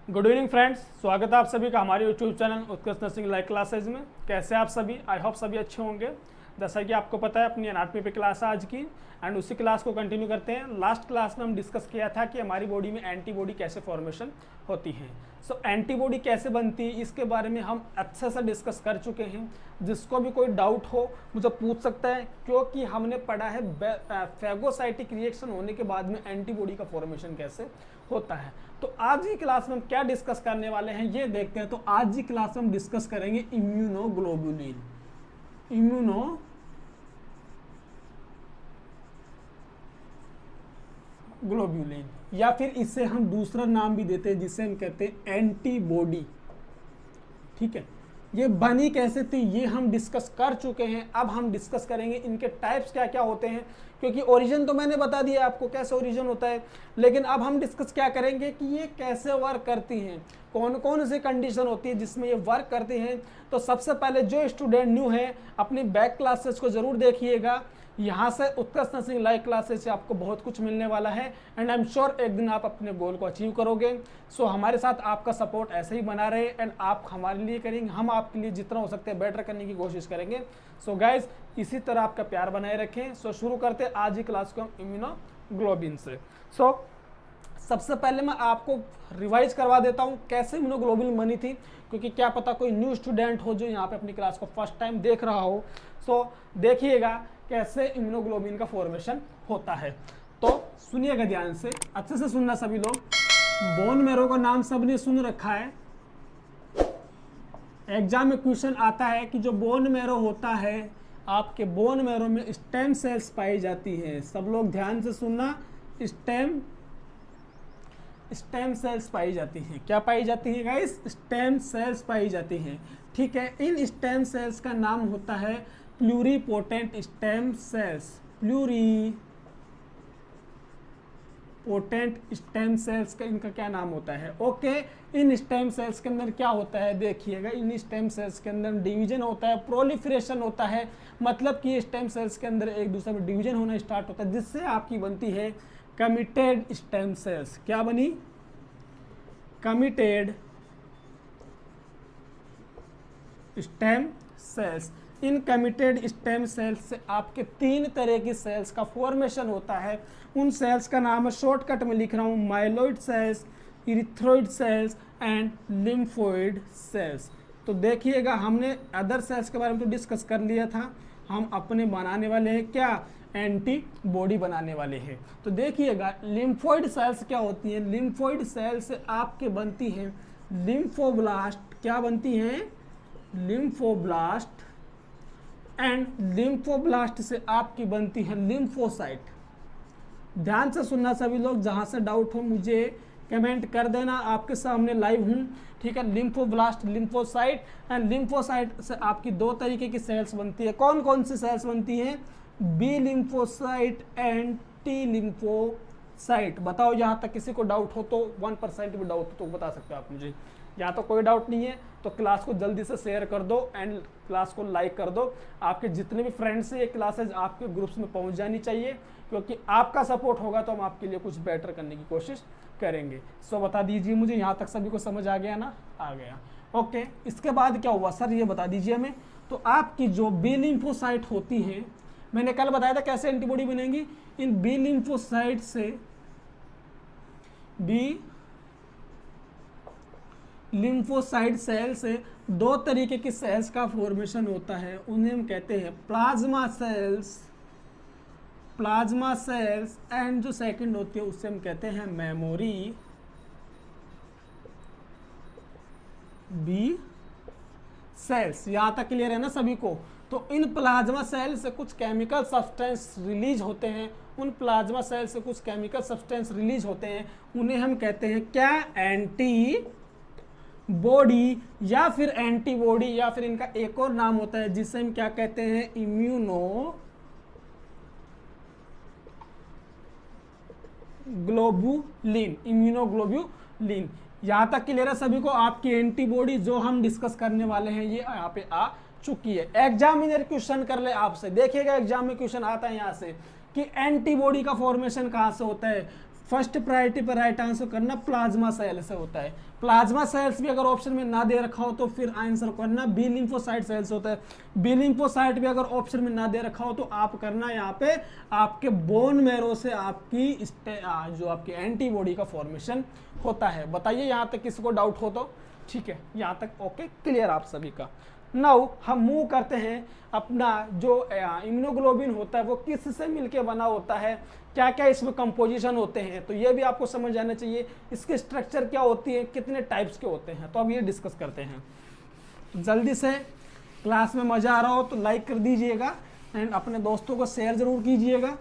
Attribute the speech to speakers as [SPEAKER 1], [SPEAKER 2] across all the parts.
[SPEAKER 1] Good evening friends, स्वागत है आप सभी का हमारे यूट्यूब चैनल उत्कृष्ट नर्सिंग लाइव क्लासेज में। कैसे आप सभी? आई होप सभी अच्छे होंगे। जैसा कि आपको पता है अपनी एनाटॉमी पे क्लास है आज की, एंड उसी क्लास को कंटिन्यू करते हैं। लास्ट क्लास में हम डिस्कस किया था कि हमारी बॉडी में एंटीबॉडी कैसे फॉर्मेशन होती है। सो एंटीबॉडी कैसे बनती है इसके बारे में हम अच्छे से डिस्कस कर चुके हैं। जिसको भी कोई डाउट हो मुझे पूछ सकता है, क्योंकि हमने पढ़ा है फैगोसाइटिक रिएक्शन होने के बाद में एंटीबॉडी का फॉर्मेशन कैसे होता है। तो आज की क्लास में हम क्या डिस्कस करने वाले हैं ये देखते हैं। तो आज की क्लास में हम डिस्कस करेंगे इम्यूनोग्लोबुलिन। इम्यूनोग्लोबुलिन या फिर इससे हम दूसरा नाम भी देते हैं जिसे हम कहते हैं एंटीबॉडी। ठीक है, ये बनी कैसे थी ये हम डिस्कस कर चुके हैं। अब हम डिस्कस करेंगे इनके टाइप्स क्या क्या होते हैं, क्योंकि ओरिजिन तो मैंने बता दिया आपको कैसे ओरिजिन होता है, लेकिन अब हम डिस्कस क्या करेंगे कि ये कैसे वर्क करती हैं, कौन कौन सी कंडीशन होती है जिसमें ये वर्क करती हैं। तो सबसे पहले जो स्टूडेंट न्यू है अपनी बैक क्लासेस को जरूर देखिएगा। यहाँ से उत्कृष्ट नर्सिंग लाइव क्लासेस से आपको बहुत कुछ मिलने वाला है, एंड आई एम श्योर एक दिन आप अपने गोल को अचीव करोगे। सो हमारे साथ आपका सपोर्ट ऐसे ही बना रहे, एंड आप हमारे लिए करेंगे, हम आपके लिए जितना हो सकते हैं बेटर करने की कोशिश करेंगे। सो गाइज इसी तरह आपका प्यार बनाए रखें। सो शुरू करते हैं आज की क्लास को हम इम्यूनोग्लोबिन से। सबसे पहले मैं आपको रिवाइज करवा देता हूँ कैसे इम्यूनोग्लोबिन बनी थी, क्योंकि क्या पता कोई न्यू स्टूडेंट हो जो यहाँ पे अपनी क्लास को फर्स्ट टाइम देख रहा हो। देखिएगा कैसे इम्यूनोग्लोबिन का फॉर्मेशन होता है। तो सुनिएगा ध्यान से, अच्छे से सुनना सभी लोग। बोन मैरो का नाम सबने सुन रखा है। एग्जाम में क्वेश्चन आता है कि जो बोन मैरो होता है, आपके बोन मैरो में स्टेम सेल्स पाई जाती है। सब लोग ध्यान से सुनना, स्टेम सेल्स पाई जाती हैं। क्या पाई जाती है गाइस? स्टेम सेल्स पाई जाती हैं। ठीक है, इन स्टेम सेल्स का नाम होता है pluripotent stem cells. Pluripotent stem cells का इनका क्या नाम होता है? ओके, इन स्टेम सेल्स के अंदर क्या होता है देखिएगा। इन स्टेम सेल्स के अंदर डिवीजन होता है, प्रोलिफरेशन होता है। मतलब कि स्टेम सेल्स के अंदर एक दूसरे में डिवीजन होना स्टार्ट होता है, जिससे आपकी बनती है कमिटेड स्टेम सेल्स। क्या बनी? Committed stem cells. इन कमिटेड स्टेम सेल्स से आपके 3 तरह की सेल्स का फॉर्मेशन होता है। उन सेल्स का नाम है, शॉर्टकट में लिख रहा हूं, myeloid cells, erythroid cells and lymphoid cells. तो देखिएगा हमने अदर सेल्स के बारे में तो डिस्कस कर लिया था, हम अपने बनाने वाले हैं क्या? एंटीबॉडी बनाने वाले हैं। तो देखिएगा लिम्फोइड सेल्स क्या होती हैं। लिम्फोइड सेल्स से आपके बनती हैं लिम्फोब्लास्ट। क्या बनती हैं? लिम्फोब्लास्ट। एंड लिम्फोब्लास्ट से आपकी बनती है लिम्फोसाइट। ध्यान से सुनना सभी लोग, जहां से डाउट हो मुझे कमेंट कर देना, आपके सामने लाइव हूं। ठीक है, लिम्फोब्लास्ट, लिम्फोसाइट एंड लिम्फोसाइट से आपकी 2 तरीके की सेल्स बनती है। कौन कौन सी सेल्स बनती हैं? B lymphocyte and T lymphocyte. बताओ, यहाँ तक किसी को डाउट हो तो 1% भी डाउट हो तो बता सकते हो आप मुझे। यहाँ तो कोई डाउट नहीं है तो क्लास को जल्दी से शेयर कर दो एंड क्लास को लाइक कर दो। आपके जितने भी फ्रेंड्स हैं ये क्लासेज आपके ग्रुप्स में पहुँच जानी चाहिए, क्योंकि आपका सपोर्ट होगा तो हम आपके लिए कुछ बेटर करने की कोशिश करेंगे। बता दीजिए मुझे, यहाँ तक सभी को समझ आ गया ना? आ गया। ओके, इसके बाद क्या हुआ सर ये बता दीजिए हमें। तो आपकी जो बी लिम्फोसाइट होती है, मैंने कल बताया था कैसे एंटीबॉडी बनेगी। इन बी लिम्फोसाइट से, बी लिम्फोसाइट सेल से 2 तरीके की सेल्स का फॉर्मेशन होता है। उन्हें हम कहते हैं प्लाज्मा सेल्स एंड जो सेकंड होती है उससे हम कहते हैं मेमोरी बी सेल्स। यहां तक क्लियर है ना सभी को? तो इन प्लाज्मा सेल से कुछ केमिकल सब्सटेंस रिलीज होते हैं। उन प्लाज्मा सेल से कुछ केमिकल सब्सटेंस रिलीज होते हैं, उन्हें हम कहते हैं क्या? एंटीबॉडी या फिर एंटीबॉडी, या फिर इनका एक और नाम होता है जिसे हम क्या कहते हैं? इम्यूनोग्लोबुलिन। यहां तक क्लियर है सभी को? आपकी एंटीबॉडी जो हम डिस्कस करने वाले हैं ये यहाँ पे आ चुकी है। एग्जामिनर क्वेश्चन कर ले आपसे, देखिएगा एग्जाम में क्वेश्चन आता है यहाँ से कि एंटीबॉडी का फॉर्मेशन कहाँ से होता है। फर्स्ट प्रायोरिटी पर राइट आंसर करना प्लाज्मा सेल से होता है। प्लाज्मा सेल्स भी अगर ऑप्शन में ना दे रखा हो तो फिर आंसर करना बी लिम्फोसाइट सेल्स होता है। बी लिम्फोसाइट भी अगर ऑप्शन में ना दे रखा हो तो आप करना यहाँ पे आपके बोन मैरो से आपकी जो आपकी एंटीबॉडी का फॉर्मेशन होता है। बताइए यहाँ तक किसी को डाउट हो तो। ठीक है, यहाँ तक ओके क्लियर आप सभी का। नाउ हम मूव करते हैं अपना जो इम्यूनोग्लोबिन होता है वो किससे मिलके बना होता है, क्या क्या इसमें कंपोजिशन होते हैं, तो ये भी आपको समझ आना चाहिए। इसके स्ट्रक्चर क्या होती है, कितने टाइप्स के होते हैं, तो अब ये डिस्कस करते हैं। जल्दी से क्लास में मज़ा आ रहा हो तो लाइक कर दीजिएगा एंड अपने दोस्तों को शेयर ज़रूर कीजिएगा,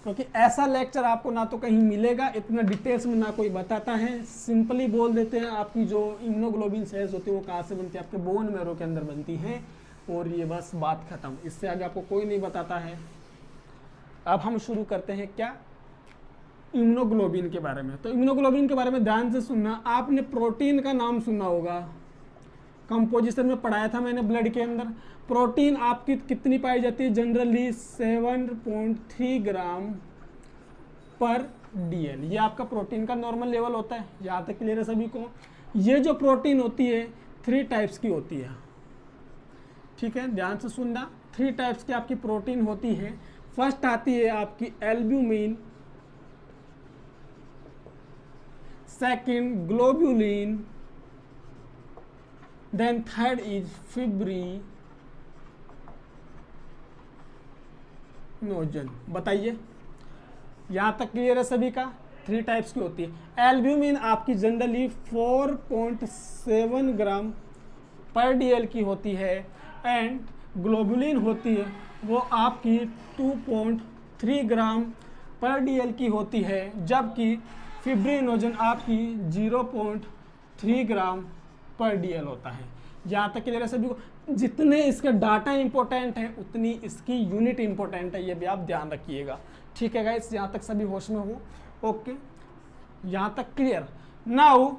[SPEAKER 1] क्योंकि ऐसा लेक्चर आपको ना तो कहीं मिलेगा, इतना डिटेल्स में ना कोई बताता है। सिंपली बोल देते हैं आपकी जो इम्यूनोग्लोबिन सेल्स होती है वो कहाँ से बनती है, आपके बोन मैरो के अंदर बनती हैं, और ये बस बात खत्म। इससे आगे आपको कोई नहीं बताता है। अब हम शुरू करते हैं क्या, इम्यूनोग्लोबिन के बारे में। तो इम्यूनोग्लोबिन के बारे में ध्यान से सुनना। आपने प्रोटीन का नाम सुना होगा, कंपोजिशन में पढ़ाया था मैंने ब्लड के अंदर। प्रोटीन आपकी कितनी पाई जाती है, जनरली 7.3 ग्राम पर DL, ये आपका प्रोटीन का नॉर्मल लेवल होता है। यहाँ तक क्लियर है सभी को। ये जो प्रोटीन होती है 3 टाइप्स की होती है, ठीक है, ध्यान से सुनना। 3 टाइप्स की आपकी प्रोटीन होती है। फर्स्ट आती है आपकी albumin, second globulin, then third is fibrinogen. बताइए यहाँ तक क्लियर है सभी का। 3 टाइप्स की होती है। एल्ब्यूमिन आपकी जनरली 4.7 ग्राम पर DL की होती है, एंड ग्लोबुलिन होती है वो आपकी 2.3 ग्राम पर DL की होती है, जबकि फिब्रिनोजन आपकी 0.3 ग्राम पर DL होता है। यहाँ तक क्लियर है सभी को। जितने इसके डाटा इंपॉर्टेंट है उतनी इसकी यूनिट इंपॉर्टेंट है, ये भी आप ध्यान रखिएगा। ठीक है गाइस, यहाँ तक सभी होश में हो। ओके, यहाँ तक क्लियर। नाउ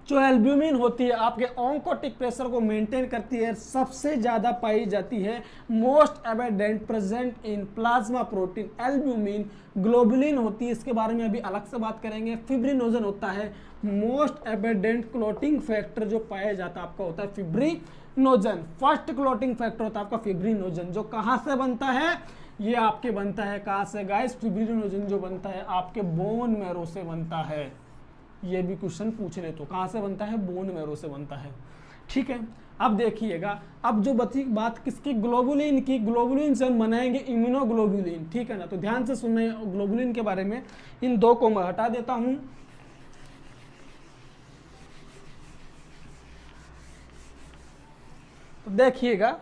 [SPEAKER 1] जो एल्ब्यूमिन होती है आपके ऑन्कोटिक प्रेशर को मेंटेन करती है, सबसे ज़्यादा पाई जाती है, most abundant present in plasma protein albumin. Globulin होती है, इसके बारे में अभी अलग से बात करेंगे। फिब्रिनोजन होता है मोस्ट एबेडेंट क्लोटिंग फैक्टर जो पाया जाता है आपका होता है फिब्रिनोजन। फर्स्ट क्लोटिंग फैक्टर होता है आपका फिब्रिनोजन, जो कहाँ से बनता है, ये आपके बनता है कहाँ से गाइस, फिब्रिनोजन जो बनता है आपके बोन मैरो से बनता है। ये भी क्वेश्चन पूछ ले तो कहाँ से बनता है, बोन मैरो से बनता है। ठीक है, अब देखिएगा, अब जो बची बात किसकी, ग्लोबुलिन की। ग्लोबुलिन से हम बनाएंगे इम्यूनोग्लोबुलिन, ठीक है ना। तो ध्यान से सुनना ग्लोबुलिन के बारे में। इन 2 को मैं हटा देता हूं। तो देखिएगा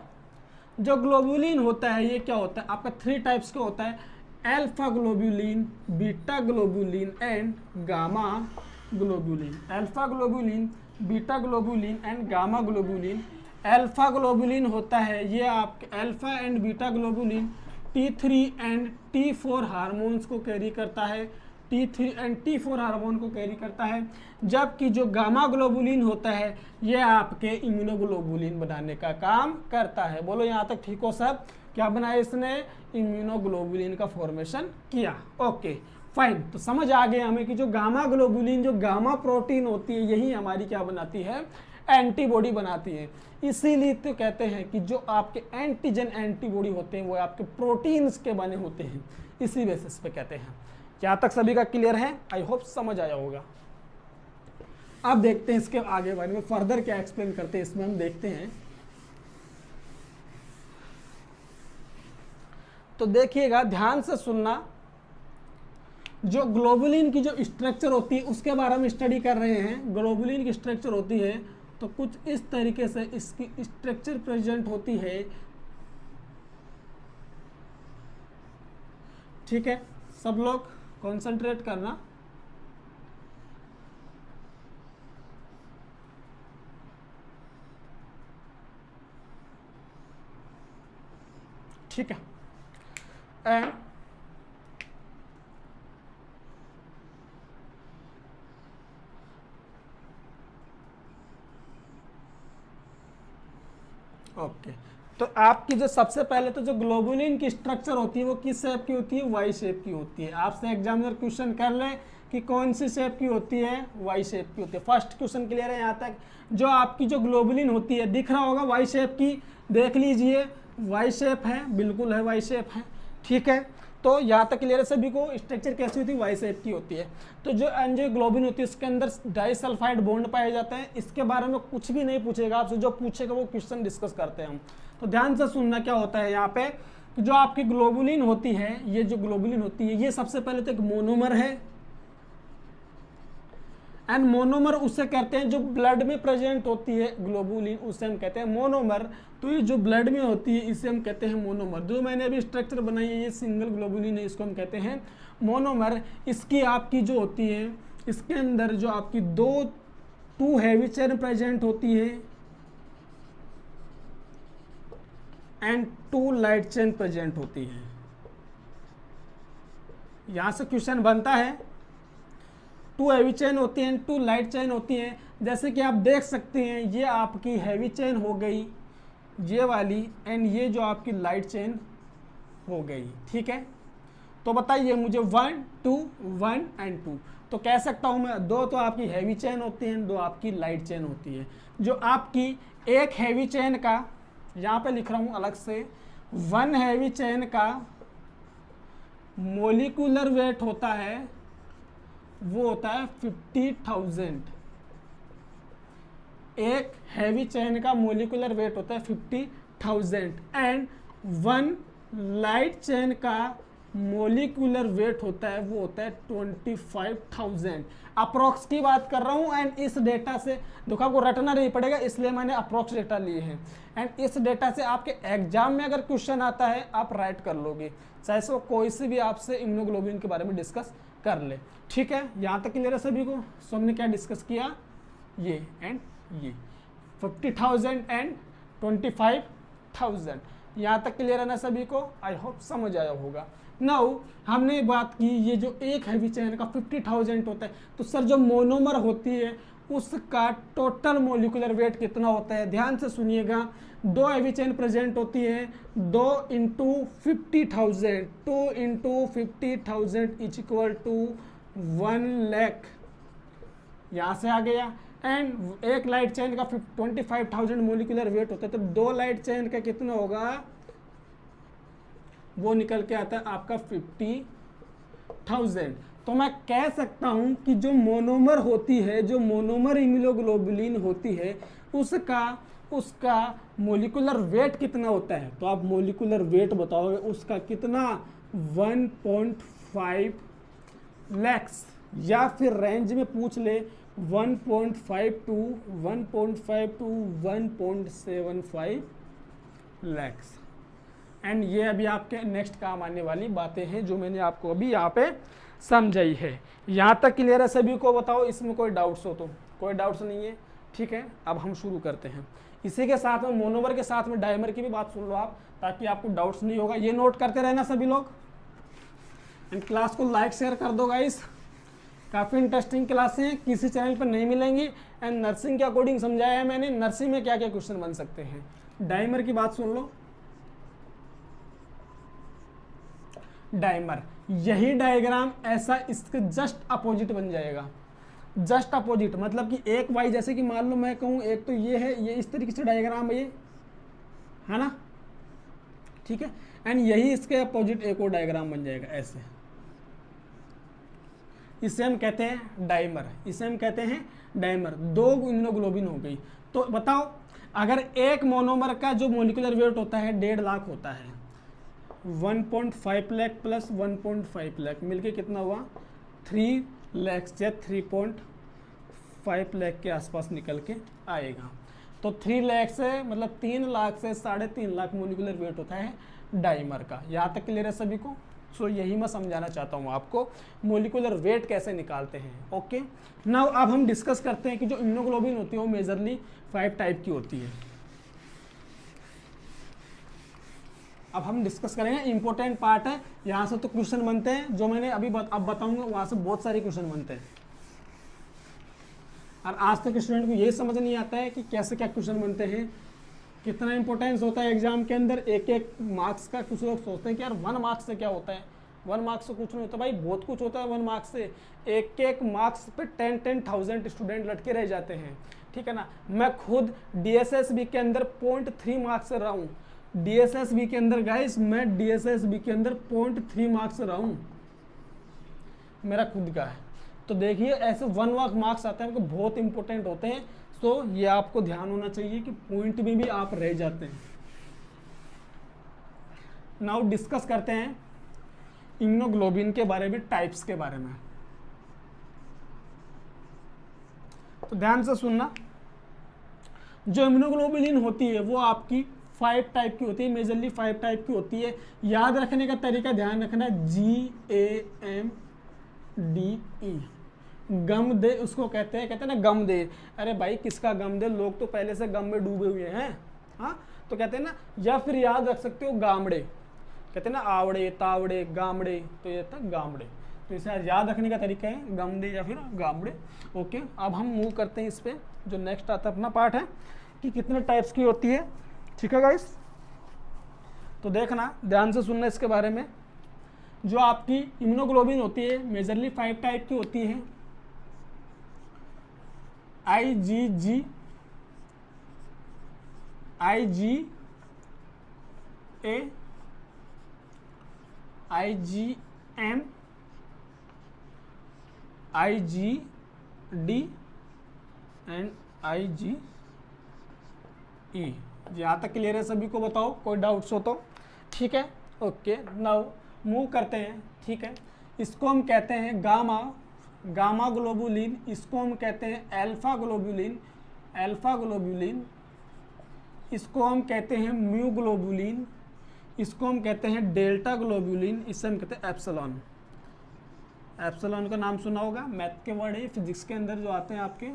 [SPEAKER 1] जो ग्लोबुलिन होता है ये क्या होता है आपका, 3 टाइप्स का होता है, alpha globulin, beta globulin and gamma globulin. Alpha globulin, beta globulin and gamma globulin. Alpha globulin होता है ये आपके alpha and beta globulin T3 and T4 hormones को कैरी करता है, T3 एंड T4 हार्मोन को कैरी करता है, जबकि जो गामा ग्लोबुलिन होता है ये आपके इम्यूनोग्लोबुलिन बनाने का काम करता है। बोलो यहाँ तक ठीक हो सब, क्या बनाया इसने, इम्यूनोग्लोबुलिन का फॉर्मेशन किया। ओके फाइन, तो समझ आ गया हमें कि जो गामा ग्लोबुलिन, जो गामा प्रोटीन होती है, यही हमारी क्या बनाती है, एंटीबॉडी बनाती है। इसीलिए तो कहते हैं कि जो आपके एंटीजन एंटीबॉडी होते हैं वो आपके प्रोटीन्स के बने होते हैं, इसी बेसिस पे कहते हैं। यहाँ तक सभी का क्लियर है, आई होप समझ आया होगा। अब देखते हैं इसके आगे बारे में फर्दर क्या एक्सप्लेन करते हैं, इसमें हम देखते हैं। तो देखिएगा ध्यान से सुनना, जो ग्लोबुलिन की जो स्ट्रक्चर होती है उसके बारे में स्टडी कर रहे हैं। ग्लोबुलिन की स्ट्रक्चर होती है तो कुछ इस तरीके से इसकी स्ट्रक्चर प्रेजेंट होती है। ठीक है, सब लोग कंसंट्रेट करना। ठीक है, एंड ओके तो आपकी जो सबसे पहले तो जो ग्लोबुलिन की स्ट्रक्चर होती है वो किस शेप की होती है, वाई शेप की होती है। आपसे एग्जामिनर क्वेश्चन कर ले कि कौन सी शेप की होती है, वाई शेप की होती है। फर्स्ट क्वेश्चन क्लियर है यहाँ तक। जो आपकी जो ग्लोबुलिन होती है दिख रहा होगा वाई शेप की, देख लीजिए वाई शेप है, बिल्कुल है वाई शेप है, ठीक है। तो यहाँ तक क्लियर है सभी को, स्ट्रक्चर कैसी होती है, वाई शेप की होती है। तो जो एंजियोग्लोबिन होती है उसके अंदर डाइसल्फाइड बॉन्ड पाए जाते हैं। इसके बारे में कुछ भी नहीं पूछेगा आपसे, जो पूछेगा वो क्वेश्चन डिस्कस करते हैं हम। तो ध्यान से सुनना क्या होता है यहाँ पे, जो आपकी ग्लोबुलिन होती है, ये जो ग्लोबुलिन होती है ये सबसे पहले तो एक मोनोमर है, एंड मोनोमर उससे कहते हैं जो ब्लड में प्रेजेंट होती है ग्लोबुलिन, उससे हम कहते हैं मोनोमर। तो ये जो ब्लड में होती है इसे हम कहते हैं मोनोमर। जो मैंने अभी स्ट्रक्चर बनाई है ये सिंगल ग्लोबुलिन है, इसको हम कहते हैं मोनोमर। इसकी आपकी जो होती है, इसके अंदर जो आपकी टू हैवी चेन प्रेजेंट होती है एंड 2 लाइट चेन प्रेजेंट होती है। यहां से क्वेश्चन बनता है, 2 हैवी चेन होती हैं, 2 लाइट चेन होती हैं। जैसे कि आप देख सकते हैं ये आपकी हैवी चेन हो गई ये वाली, एंड ये जो आपकी लाइट चेन हो गई, ठीक है। तो बताइए मुझे 1 2 1 एंड 2, तो कह सकता हूं मैं 2 तो आपकी हैवी चेन होती हैं, 2 आपकी लाइट चेन होती है। जो आपकी एक हैवी चेन का, यहाँ पे लिख रहा हूं अलग से, 1 हैवी चेन का मोलिकुलर वेट होता है, वो होता है 50,000। एक हैवी चेन का मोलिकुलर वेट होता है 50,000 एंड 1 लाइट चेन का मोलिकुलर वेट होता है वो होता है 25,000। अप्रोक्स की बात कर रहा हूं, एंड इस डेटा से देखो आपको रटना नहीं पड़ेगा इसलिए मैंने अप्रोक्स डेटा लिए हैं, एंड इस डेटा से आपके एग्जाम में अगर क्वेश्चन आता है आप राइट कर लोगे, चाहे सो कोई से भी आपसे इम्यूनोग्लोबिन के बारे में डिस्कस कर ले, ठीक है। यहाँ तक क्लियर है सभी को। सो हमने क्या डिस्कस किया, ये एंड ये 50,000 एंड 25,000। यहाँ तक क्लियर है ना सभी को, आई होप समझ आया होगा। नाउ हमने बात की ये जो एक हैवी चेन का 50,000 होता है, तो सर जो मोनोमर होती है उसका टोटल मोलिकुलर वेट कितना होता है, ध्यान से सुनिएगा। 2 हैवी चेन प्रेजेंट होती है, 2 into 50,000, 2 into 50,000 is equal to 1 lakh, यहाँ से आ गया। एंड एक लाइट चेन का 25,000 मोलिकुलर वेट होता है, तो 2 लाइट चेन का कितना होगा, वो निकल के आता है आपका 50,000। तो मैं कह सकता हूं कि जो मोनोमर होती है, जो मोनोमर इम्यूनोग्लोबुलिन होती है, उसका मोलिकुलर वेट कितना होता है, तो आप मोलिकुलर वेट बताओगे उसका कितना, 1.5 लाख, या फिर रेंज में पूछ ले 1.5 टू 1.75 लाख। एंड ये अभी आपके नेक्स्ट काम आने वाली बातें हैं जो मैंने आपको अभी यहाँ पे समझाई है। यहाँ तक क्लियर है सभी को, बताओ इसमें कोई डाउट्स हो तो। कोई डाउट्स नहीं है, ठीक है। अब हम शुरू करते हैं। इसी के साथ में मोनोमर के साथ में डायमर की भी बात सुन लो आप, ताकि आपको डाउट्स नहीं होगा। ये नोट करते रहना सभी लोग, एंड क्लास को लाइक शेयर कर दो गाइस। काफ़ी इंटरेस्टिंग क्लासें हैं, किसी चैनल पर नहीं मिलेंगी। एंड नर्सिंग के अकॉर्डिंग समझाया है मैंने, नर्सिंग में क्या क्या क्वेश्चन बन सकते हैं। डायमर की बात सुन लो। डायमर, यही डायग्राम ऐसा इसके जस्ट अपोजिट बन जाएगा। जस्ट अपोजिट मतलब कि एक वाई, जैसे कि मान लो मैं कहूँ एक तो ये है, ये इस तरीके से डायग्राम है, ये है ना, ठीक है। एंड यही इसके अपोजिट एक और डायग्राम बन जाएगा ऐसे। इसे हम कहते हैं डायमर, इसे हम कहते हैं डायमर। 2 इम्यूनोग्लोबिन हो गई। तो बताओ अगर एक मोनोमर का जो मोलिकुलर वेट होता है 1.5 लाख होता है, 1.5 लाख प्लस 1.5 लाख मिलके कितना हुआ, 3 लाख या 3.5 लाख के आसपास निकल के आएगा। तो 3 लाख से मतलब 3 लाख से 3.5 लाख मोलिकुलर वेट होता है डायमर का। यहाँ तक क्लियर है सभी को। सो यही मैं समझाना चाहता हूँ आपको, मोलिकुलर वेट कैसे निकालते हैं। ओके, नाउ अब हम डिस्कस करते हैं कि जो इम्यूनोग्लोबिन होती है वो मेजरली 5 टाइप की होती है। अब हम डिस्कस करेंगे, इंपॉर्टेंट पार्ट है, यहाँ से तो क्वेश्चन बनते हैं, जो मैंने अभी अब बताऊंगा वहाँ से बहुत सारे क्वेश्चन बनते हैं। और आज तक स्टूडेंट को ये समझ नहीं आता है कि कैसे क्या क्वेश्चन बनते हैं। कितना इंपॉर्टेंस होता है एग्जाम के अंदर, एक एक मार्क्स का। कुछ लोग सोचते हैं कि यार 1 मार्क्स से क्या होता है, 1 मार्क्स से कुछ नहीं होता भाई, बहुत कुछ होता है 1 मार्क्स से। एक एक मार्क्स पे 10,000 स्टूडेंट लटके रह जाते हैं, ठीक है ना। मैं खुद DSSB के अंदर 0.3 मार्क्स से रहा हूँ, DSSB के अंदर गाइस, मैं DSSB के अंदर 0.3 मार्क्स से रहा हूँ, मेरा खुद का है। तो देखिए ऐसे 1 मार्क्स आते हैं, आपको बहुत इंपॉर्टेंट होते हैं। तो ये आपको ध्यान होना चाहिए कि पॉइंट में भी आप रह जाते हैं। नाउ डिस्कस करते हैं इम्यूनोग्लोबिन के बारे में, टाइप्स के बारे में। तो ध्यान से सुनना, जो इम्यूनोग्लोबुलिन होती है वो आपकी 5 टाइप की होती है, मेजरली 5 टाइप की होती है। याद रखने का तरीका ध्यान रखना, GAMDE, गम दे उसको कहते हैं ना गम दे। अरे भाई किसका गम दे, लोग तो पहले से गम में डूबे हुए हैं, हाँ। तो कहते हैं ना, या फिर याद रख सकते हो गामड़े, कहते हैं ना आवड़े तावड़े गामड़े, तो ये था गामड़े। तो इसे याद रखने का तरीका है गम दे या फिर गामड़े। ओके, अब हम मूव करते हैं इस पे, जो नेक्स्ट आता अपना पार्ट है कि कितने टाइप्स की होती है, ठीक है गाइस। तो देखना, ध्यान से सुनना इसके बारे में। जो आपकी इम्यूनोग्लोबिन होती है मेजरली 5 टाइप की होती है, IgG, IgA, IgM, IgD and IgE। यहाँ तक क्लियर है सभी को? बताओ कोई डाउट्स हो तो, ठीक है। ओके, नाउ मूव करते हैं, ठीक है। इसको हम कहते हैं गामा ग्लोबुलिन, इसको हम कहते हैं अल्फा ग्लोबुलिन, इसको हम कहते हैं म्यू ग्लोबुलिन, इसको हम कहते हैं डेल्टा ग्लोबुलिन, इससे हम कहते हैं एप्सिलॉन। एप्सिलॉन का नाम सुना होगा, मैथ के वर्ड है, फिजिक्स के अंदर जो आते हैं आपके,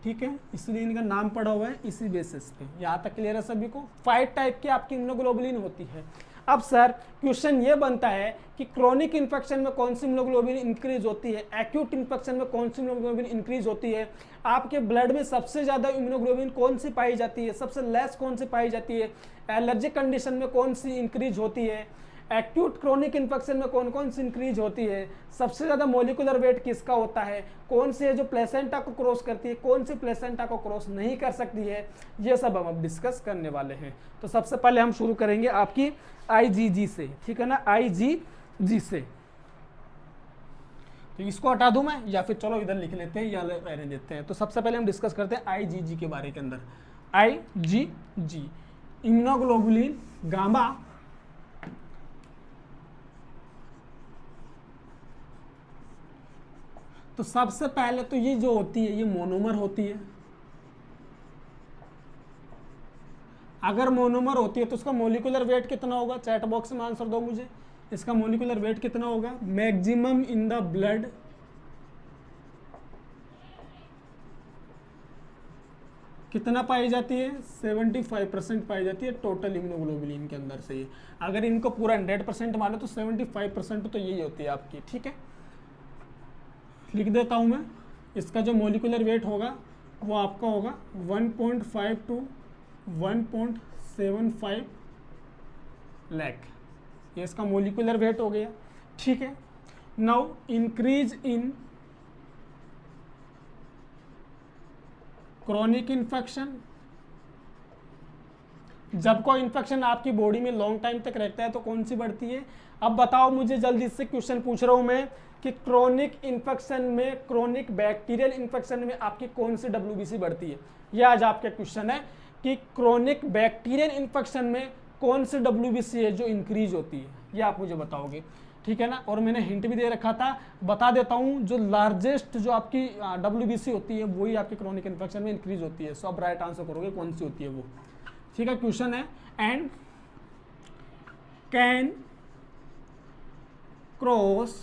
[SPEAKER 1] ठीक है, इसलिए इनका नाम पड़ा हुआ है इसी बेसिस पे। यहाँ तक क्लियर है सभी को? 5 टाइप की आपकी इम्यूनोग्लोबुलिन होती है। अब सर क्वेश्चन ये बनता है कि क्रोनिक इन्फेक्शन में कौन सी इम्यूनोग्लोबुलिन इंक्रीज होती है, एक्यूट इन्फेक्शन में कौन सी इम्यूनोग्लोबुलिन इंक्रीज होती है, आपके ब्लड में सबसे ज्यादा इम्यूनोग्लोबुलिन कौन सी पाई जाती है, सबसे लेस कौन सी पाई जाती है, एलर्जिक कंडीशन में कौन सी इंक्रीज होती है, एक्यूट क्रोनिक इन्फेक्शन में कौन कौन सी इंक्रीज होती है, सबसे ज्यादा मोलिकुलर वेट किसका होता है, कौन सी है जो प्लेसेंटा को क्रॉस करती है, कौन सी प्लेसेंटा को क्रॉस नहीं कर सकती है, ये सब हम अब डिस्कस करने वाले हैं। तो सबसे पहले हम शुरू करेंगे आपकी IgG से, ठीक है ना, IgG से। तो इसको हटा दूं मैं या फिर चलो इधर लिख लेते हैं या रहने देते हैं। तो सबसे पहले हम डिस्कस करते हैं IgG के बारे के अंदर। IgG इम्यूनोग्लोबुलिन गामा तो सबसे पहले तो ये जो होती है ये मोनोमर होती है। अगर मोनोमर होती है तो उसका मोलिकुलर वेट कितना होगा, चैट बॉक्स में आंसर दो मुझे। इसका मोलिकुलर वेट कितना होगा, मैक्सिमम इन द ब्लड कितना पाई जाती है, 75% पाई जाती है टोटल इम्यूनोग्लोबुलिन के अंदर से। ये अगर इनको पूरा 100% मानो तो 75% तो यही होती है आपकी, ठीक है। लिख देता हूं मैं, इसका जो मोलिकुलर वेट होगा वो आपका होगा 1.5 to 1.75 लाख, ये इसका मोलिकुलर वेट हो गया, ठीक है। Now increase in chronic infection, जब कोई इन्फेक्शन आपकी बॉडी में लॉन्ग टाइम तक रहता है तो कौन सी बढ़ती है। अब बताओ मुझे जल्दी से, क्वेश्चन पूछ रहा हूं मैं कि क्रोनिक इन्फेक्शन में, क्रोनिक बैक्टीरियल इन्फेक्शन में आपकी कौन सी WBC बढ़ती है। यह आज आपका क्वेश्चन है कि क्रोनिक बैक्टीरियल इन्फेक्शन में कौन सी WBC है जो इंक्रीज होती है, यह आप मुझे बताओगे, ठीक है ना। और मैंने हिंट भी दे रखा था, बता देता हूं, जो लार्जेस्ट जो आपकी WBC होती है वही आपकी क्रोनिक इन्फेक्शन में इंक्रीज होती है। सो अब राइट आंसर करोगे कौन सी होती है वो, ठीक है। क्वेश्चन है and can cross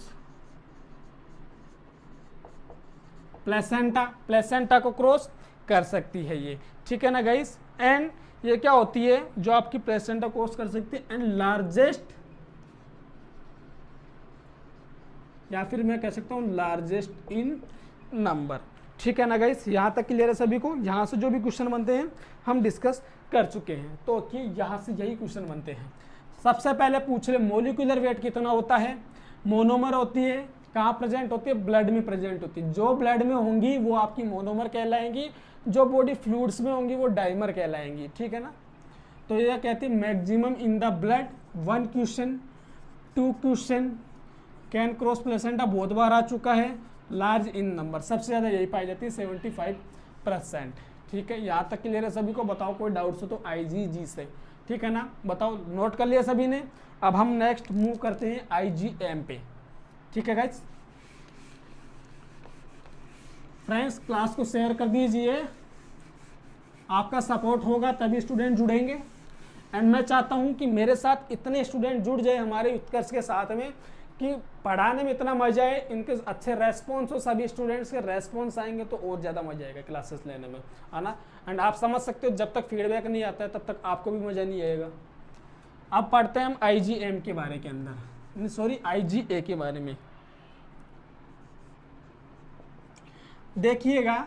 [SPEAKER 1] placenta, placenta को क्रॉस कर सकती है ये, ठीक है ना गाइस। एंड ये क्या होती है जो आपकी प्लेसेंटा क्रॉस कर सकती है, एंड लार्जेस्ट, या फिर मैं कह सकता हूं लार्जेस्ट इन नंबर, ठीक है ना गाइस, यहाँ तक क्लियर है सभी को। यहाँ से जो भी क्वेश्चन बनते हैं हम डिस्कस कर चुके हैं, तो कि यहाँ से यही क्वेश्चन बनते हैं। सबसे पहले पूछ ले मोलिकुलर वेट कितना होता है। मोनोमर होती है, कहाँ प्रेजेंट होती है, ब्लड में प्रेजेंट होती है। जो ब्लड में होंगी वो आपकी मोनोमर कहलाएंगी, जो बॉडी फ्लूइड्स में होंगी वो डाइमर कहलाएंगी, ठीक है ना। तो यह कहती है maximum in the blood, 1 question, 2 question, can cross placenta बहुत बार आ चुका है, लार्ज इन नंबर, सबसे ज़्यादा यही पाई जाती है 75%, ठीक है। यहाँ तक क्लियर है सभी को। बताओ कोई डाउट्स हो तो IgG से, ठीक है ना। बताओ, नोट कर लिया सभी ने। अब हम नेक्स्ट मूव करते हैं IgM पे, ठीक है गाइस। फ्रेंड्स क्लास को शेयर कर दीजिए, आपका सपोर्ट होगा तभी स्टूडेंट जुड़ेंगे। एंड मैं चाहता हूं कि मेरे साथ इतने स्टूडेंट जुड़ जाए हमारे उत्कर्ष के साथ में कि पढ़ाने में इतना मजा आए, इनके अच्छे रेस्पॉन्स हो, सभी स्टूडेंट्स के रेस्पॉन्स आएंगे तो और ज़्यादा मजा आएगा क्लासेस लेने में, है ना। एंड आप समझ सकते हो जब तक फीडबैक नहीं आता है तब तक आपको भी मज़ा नहीं आएगा। अब पढ़ते हैं हम IgM के बारे के अंदर, सॉरी IgA के बारे में। देखिएगा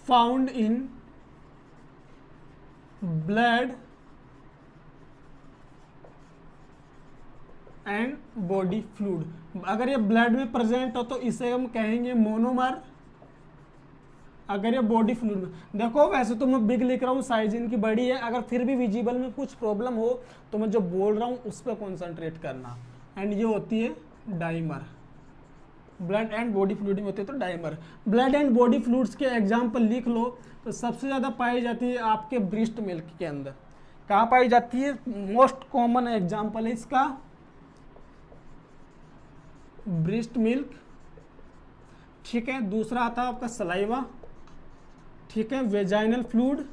[SPEAKER 1] found in blood and body fluid. अगर ये ब्लड में प्रेजेंट हो तो इसे हम कहेंगे मोनोमर। अगर ये बॉडी फ्लूइड में, देखो वैसे तो मैं बिग लिख रहा हूँ, साइज इनकी बड़ी है, अगर फिर भी विजिबल में कुछ प्रॉब्लम हो तो मैं जो बोल रहा हूँ उस पर कॉन्सेंट्रेट करना। एंड ये होती है dimer, blood and body fluid में होती है तो dimer. Blood and body fluids के एग्जाम्पल लिख लो तो सबसे ज़्यादा पाई जाती है आपके ब्रेस्ट मिल्क के अंदर। कहाँ पाई जाती है? मोस्ट कॉमन एग्जाम्पल है इसका ब्रेस्ट मिल्क, ठीक है। दूसरा आता है आपका सलाइवा, ठीक है। Vaginal fluid,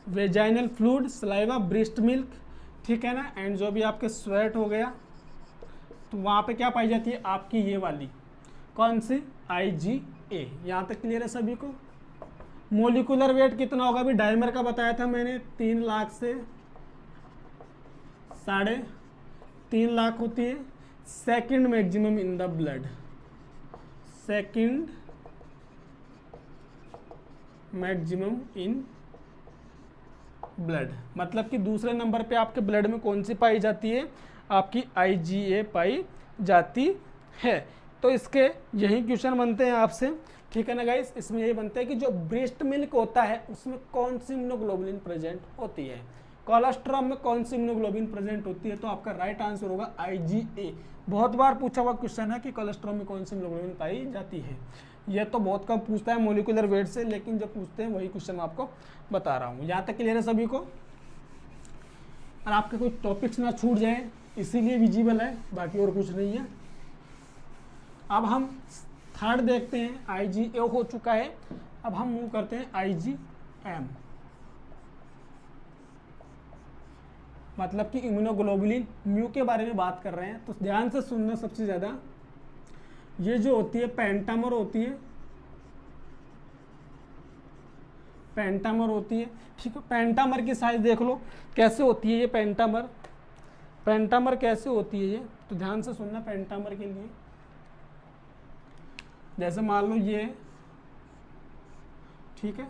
[SPEAKER 1] vaginal fluid, saliva, breast milk, ठीक है ना। एंड जो भी आपके स्वेट हो गया तो वहाँ पे क्या पाई जाती है आपकी ये वाली, कौन सी? IgA। यहाँ तक क्लियर है सभी को। मोलिकुलर वेट कितना होगा? अभी डाइमर का बताया था मैंने, 3 लाख से 3.5 लाख होती है। Second maximum in the blood, second maximum in blood, मतलब कि दूसरे नंबर पे आपके ब्लड में कौन सी पाई जाती है? आपकी IgA पाई जाती है। तो इसके यही क्वेश्चन बनते हैं आपसे, ठीक है ना गाइस। इसमें यही बनते हैं कि जो ब्रेस्ट मिल्क होता है उसमें कौन सी इम्यूनोग्लोबुलिन प्रेजेंट होती है, कोलेस्ट्रॉल में कौन सी इम्यूनोग्लोबुलिन प्रेजेंट होती है। तो आपका राइट आंसर होगा IgA। बहुत बार पूछा हुआ क्वेश्चन है कि कोलेस्ट्रॉल में कौन सी इम्यूनोग्लोबुलिन पाई जाती है। यह तो बहुत कम पूछता है मोलिकुलर वेट से, लेकिन जब पूछते हैं वही क्वेश्चन मैं आपको बता रहा हूँ। यहाँ तक क्लियर है सभी को। और आपके कोई टॉपिक्स ना छूट जाए इसीलिए विजिबल है, बाकी और कुछ नहीं है। अब हम थर्ड देखते हैं, IgA हो चुका है। अब हम मूव करते हैं IgM, मतलब कि इम्यूनोग्लोबुलिन म्यू के बारे में बात कर रहे हैं। तो ध्यान से सुनना सबसे ज़्यादा, ये जो होती है पेंटामर होती है, पेंटामर होती है, ठीक है। पेंटामर की साइज देख लो कैसे होती है ये पेंटामर, पेंटामर कैसे होती है ये, तो ध्यान से सुनना। पेंटामर के लिए जैसे मान लो ये, ठीक है,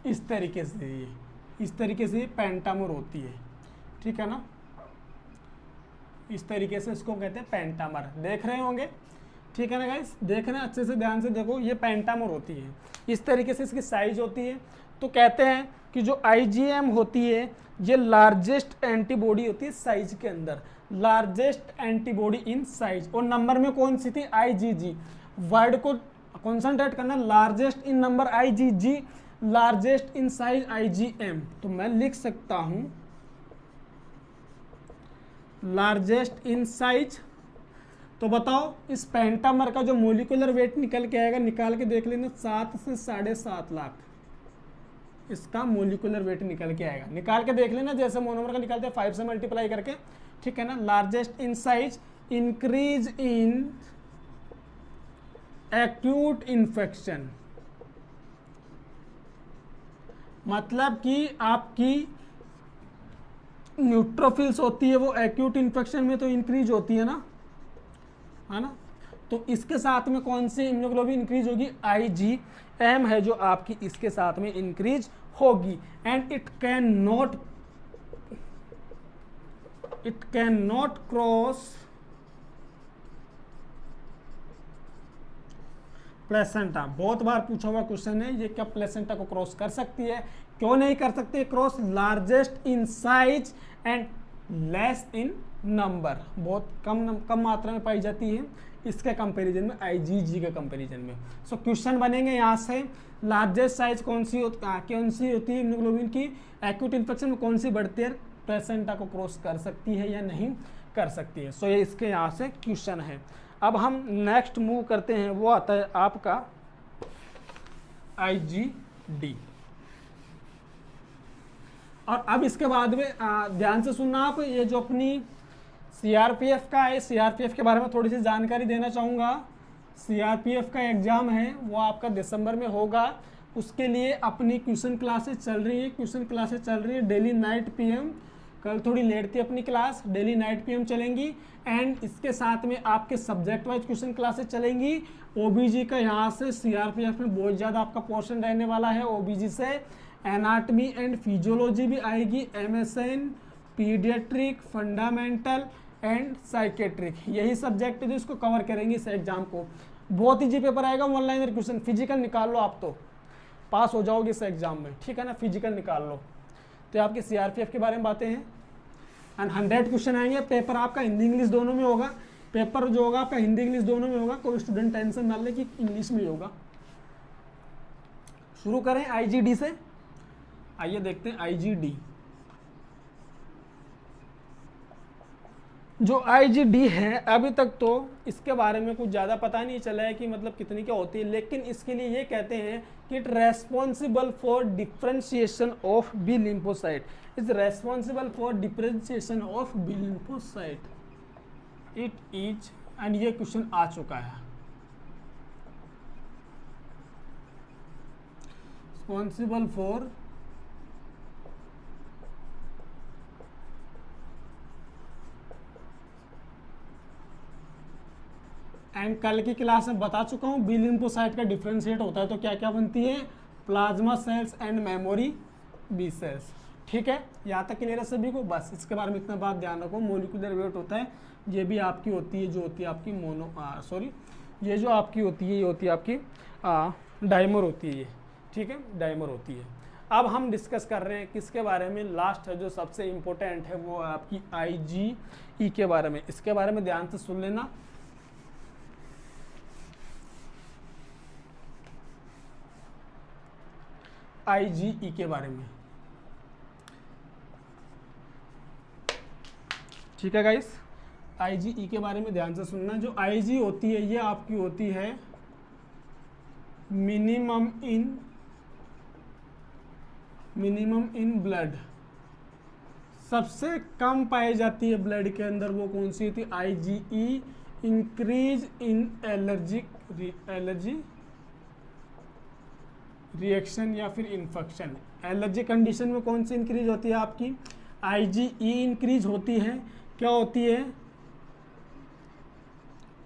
[SPEAKER 1] इस तरीके से, ये इस तरीके से पेंटामर होती है, ठीक है ना। इस तरीके से इसको कहते हैं पेंटामर, देख रहे होंगे, ठीक है ना गाइस। देखना अच्छे से, ध्यान से देखो, ये पेंटामर होती है, इस तरीके से इसकी साइज होती है। तो कहते हैं कि जो IgM होती है ये लार्जेस्ट एंटीबॉडी होती है साइज के अंदर, लार्जेस्ट एंटीबॉडी इन साइज। और नंबर में कौन सी थी? IgG। वर्ड को कॉन्सेंट्रेट करना, largest in number IgG, largest in size IgM। तो मैं लिख सकता हूं लार्जेस्ट इन साइज। तो बताओ इस पेंटामर का जो मोलिकुलर वेट निकल के आएगा, निकाल के देख लेना, 7 से 7.5 लाख इसका मोलिकुलर वेट निकल के आएगा। निकाल के देख लेना, जैसे मोनोमर का निकालते हैं 5 से मल्टीप्लाई करके, ठीक है ना। Largest in size, increase in acute infection, मतलब कि आपकी न्यूट्रोफिल्स होती है वो एक्यूट इन्फेक्शन में तो इंक्रीज होती है ना, है ना। तो इसके साथ में कौन सी इम्यूनोग्लोबिन इंक्रीज होगी, IgM है जो आपकी इसके साथ में इंक्रीज होगी। And it can not cross placenta. बहुत बार पूछा हुआ क्वेश्चन है, ये क्या प्लेसेंटा को क्रॉस कर सकती है, क्यों नहीं कर सकती cross, largest in size and less in number, बहुत कम मात्रा में पाई जाती है इसके कंपैरिजन में, IgG के कंपैरिजन में। सो क्वेश्चन बनेंगे यहाँ से, लार्जेस्ट साइज कौन सी होती है इम्यूनोग्लोबिन की, एक्यूट इन्फेक्शन में कौन सी बढ़ती है, प्लेसेंटा को क्रॉस कर सकती है या नहीं कर सकती है। सो ये इसके यहाँ से क्वेश्चन है। अब हम नेक्स्ट मूव करते हैं, वो आता है आपका IgD। और अब इसके बाद में ध्यान से सुनना आप, ये जो अपनी CRPF का है, CRPF के बारे में थोड़ी सी जानकारी देना चाहूँगा। CRPF का एग्ज़ाम है वो आपका दिसंबर में होगा, उसके लिए अपनी ट्यूशन क्लासेस चल रही है, डेली नाइट PM। कल थोड़ी लेट थी अपनी क्लास, डेली नाइट PM चलेंगी। एंड इसके साथ में आपके सब्जेक्ट वाइज क्वेश्चन क्लासेस चलेंगी। OBG का यहाँ से CRPF में बहुत ज़्यादा आपका पोर्शन रहने वाला है। OBG से एनाटमी एंड फिजियोलॉजी भी आएगी, MSN, paediatric, fundamental and psychiatric, यही सब्जेक्ट जो इसको कवर करेंगे इस एग्जाम को। बहुत ईजी पेपर आएगा, ऑनलाइन क्वेश्चन। फिजिकल निकाल लो, आप तो पास हो जाओगे इस एग्जाम में, ठीक है ना। फिजिकल निकाल लो, तो आपके CRPF के बारे में बातें हैं। एंड 100 क्वेश्चन आएंगे। पेपर आपका हिंदी इंग्लिश दोनों में होगा। पेपर जो होगा आपका हिंदी इंग्लिश दोनों में होगा, कोई स्टूडेंट टेंशन ना ले कि इंग्लिश में ही होगा। शुरू करें IgD से, आइए देखते हैं IgD। जो IgD है अभी तक तो इसके बारे में कुछ ज़्यादा पता नहीं चला है कि मतलब कितनी क्या होती है, लेकिन इसके लिए ये कहते हैं कि it responsible for differentiation of B lymphocyte, is responsible for differentiation of B lymphocyte, it is. And ये क्वेश्चन आ चुका है, रिस्पॉन्सिबल फॉर एंड कल की क्लास में बता चुका हूँ, बी लिम्फोसाइट का डिफ्रेंशिएट होता है तो क्या क्या बनती है, plasma cells and memory B cells, ठीक है। यहाँ तक क्लियर है सभी को, बस इसके बारे में इतना बात ध्यान रखो। मोलिकुलर वेट होता है, ये भी आपकी होती है, जो होती है आपकी ये जो आपकी होती है, ये होती है आपकी डाइमर होती है ये, ठीक है, डाइमर होती है। अब हम डिस्कस कर रहे हैं किसके बारे में, लास्ट है जो सबसे इम्पोर्टेंट है वो आपकी IgE के बारे में। इसके बारे में ध्यान से सुन लेना। IgE के बारे में, ठीक है गाइस। IgE के बारे में ध्यान से सुनना। जो Ig होती है ये आपकी होती है मिनिमम इन ब्लड, सबसे कम पाई जाती है ब्लड के अंदर, वो कौन सी होती है, IgE। Increase in allergy reaction या फिर इन्फेक्शन, एलर्जी कंडीशन में कौन सी इंक्रीज होती है आपकी, IgE इंक्रीज होती है। क्या होती है,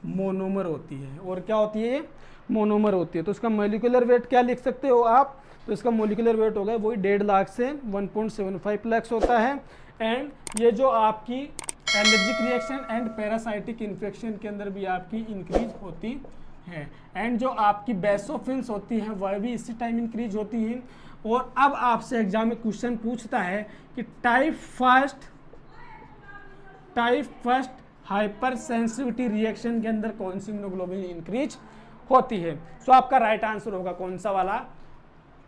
[SPEAKER 1] मोनोमर होती है। और क्या होती है, मोनोमर होती है। तो इसका मोलिकुलर वेट क्या लिख सकते हो आप, तो इसका मोलिकुलर वेट होगा वही 1.5 लाख से 1.75 लाख होता है। एंड ये जो आपकी allergic reaction and parasitic infection के अंदर भी आपकी इंक्रीज होती है। एंड जो आपकी बेसोफिल्स होती हैं वह भी इसी टाइम इंक्रीज होती हैं। और अब आपसे एग्जाम में क्वेश्चन पूछता है कि type first hyper sensitivity reaction के अंदर कौन सी इम्यूनोग्लोबिन इंक्रीज होती है। सो आपका राइट आंसर होगा कौन सा वाला,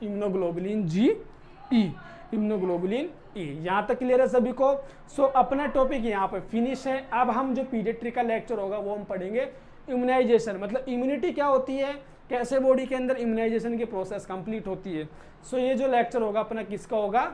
[SPEAKER 1] इम्यूनोग्लोबुलिन GE। Immunoglobulin E. यहाँ तक क्लियर है सभी को। सो अपना टॉपिक यहाँ पे फिनिश है। अब हम जो पीडियाट्री का लेक्चर होगा वो हम पढ़ेंगे इम्यूनाइजेशन, मतलब इम्यूनिटी क्या होती है, कैसे बॉडी के अंदर इम्यूनाइजेशन की प्रोसेस कंप्लीट होती है। सो ये जो लेक्चर होगा अपना किसका होगा,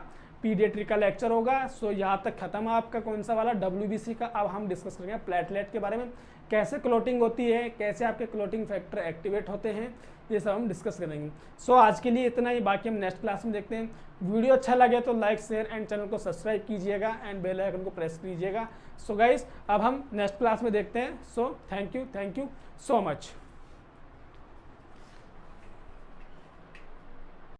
[SPEAKER 1] पीडियाट्री का लेक्चर होगा। सो यहाँ तक खत्म है आपका कौन सा वाला, WBC का। अब हम डिस्कस करेंगे प्लेटलेट के बारे में, कैसे क्लोटिंग होती है, कैसे आपके क्लोटिंग फैक्टर एक्टिवेट होते हैं, ये सब हम डिस्कस करेंगे। सो आज के लिए इतना ही, बाकी हम नेक्स्ट क्लास में देखते हैं। वीडियो अच्छा लगे तो लाइक शेयर एंड चैनल को सब्सक्राइब कीजिएगा एंड बेल आइकन को प्रेस कीजिएगा। सो गाइस अब हम नेक्स्ट क्लास में देखते हैं। So thank you so much.